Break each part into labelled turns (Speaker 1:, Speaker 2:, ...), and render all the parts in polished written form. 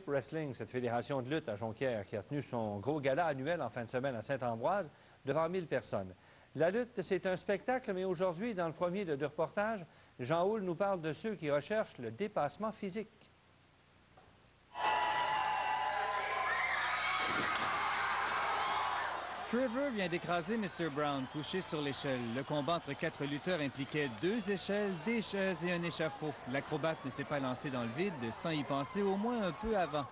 Speaker 1: Wrestling, cette fédération de lutte à Jonquière qui a tenu son gros gala annuel en fin de semaine à Saint-Ambroise devant 1000 personnes. La lutte, c'est un spectacle, mais aujourd'hui, dans le premier de deux reportages, Jean Houle nous parle de ceux qui recherchent le dépassement physique.
Speaker 2: Trevor vient d'écraser Mr. Brown, couché sur l'échelle. Le combat entre 4 lutteurs impliquait 2 échelles, des chaises et un échafaud. L'acrobate ne s'est pas lancé dans le vide sans y penser au moins un peu avant.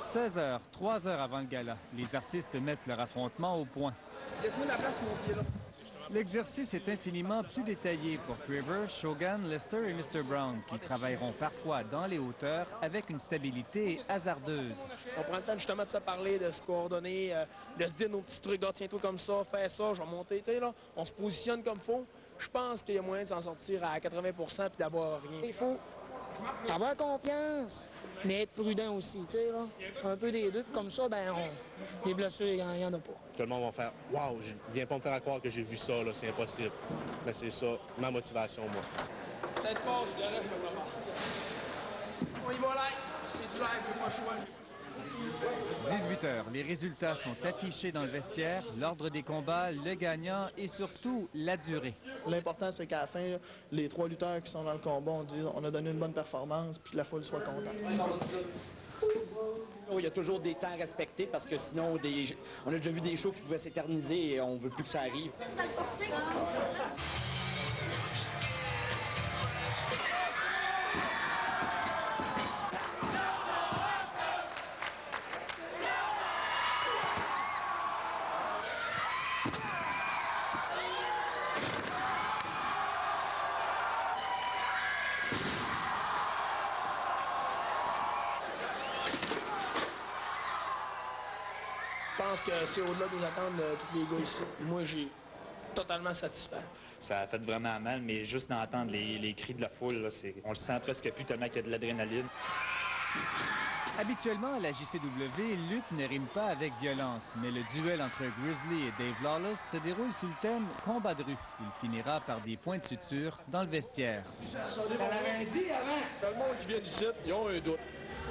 Speaker 2: 16h, 3 heures avant le gala, les artistes mettent leur affrontement au point.
Speaker 3: Laisse-moi la place, mon pied, là.
Speaker 2: L'exercice est infiniment plus détaillé pour Trevor, Shogun, Lester et Mr. Brown, qui travailleront parfois dans les hauteurs avec une stabilité hasardeuse.
Speaker 3: On prend le temps justement de se parler, de se coordonner, de se dire nos petits trucs. Ah, tiens-toi comme ça, fais ça, je vais monter. Tu sais, là, on se positionne comme il faut. Je pense qu'il y a moyen de s'en sortir à 80 % puis d'avoir rien.
Speaker 4: Il faut avoir confiance, mais être prudent aussi, tu sais, là. Un peu des deux, comme ça, ben, les blessures, il n'y en a pas.
Speaker 5: Tout le monde va faire « Wow, viens pas me faire croire que j'ai vu ça, là, c'est impossible. » Mais c'est ça, ma motivation, moi.
Speaker 3: Peut-être pas, je te laisse me préparer. On y va live. C'est du live, c'est pas le choix.
Speaker 2: 18h, les résultats sont affichés dans le vestiaire, l'ordre des combats, le gagnant et surtout la durée.
Speaker 6: L'important, c'est qu'à la fin, les 3 lutteurs qui sont dans le combat, on a donné une bonne performance puis que la foule soit contente.
Speaker 7: Il y a toujours des temps à respecter parce que sinon, on a déjà vu des shows qui pouvaient s'éterniser et on ne veut plus que ça arrive.
Speaker 3: Je pense que c'est au-delà des attentes de tous les gars ici. Moi, j'ai totalement satisfait.
Speaker 8: Ça a fait vraiment mal, mais juste d'entendre les cris de la foule, là, on le sent presque plus tellement qu'il y a de l'adrénaline.
Speaker 2: Habituellement, à la JCW, lutte ne rime pas avec violence, mais le duel entre Grizzly et Dave Lawless se déroule sous le thème combat de rue. Il finira par des points de suture dans le vestiaire.
Speaker 3: T'en avais dit avant?
Speaker 5: Tout le monde qui vient d'ici, ils ont un doute.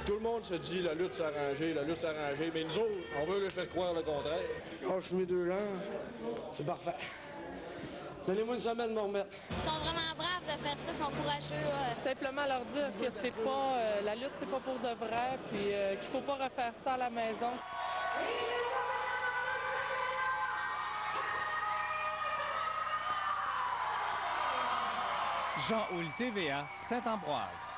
Speaker 5: Tout le monde se dit la lutte s'est arrangée, mais nous autres, on veut leur faire croire le contraire.
Speaker 3: Oh, je suis mes 2 ans. C'est parfait. Donnez-moi une semaine de me remettre.
Speaker 9: Ils sont vraiment braves de faire ça, ils sont courageux.
Speaker 10: Simplement leur dire que c'est pas la lutte, c'est pas pour de vrai, puis qu'il faut pas refaire ça à la maison.
Speaker 2: Jean Houle, TVA, Saint-Ambroise.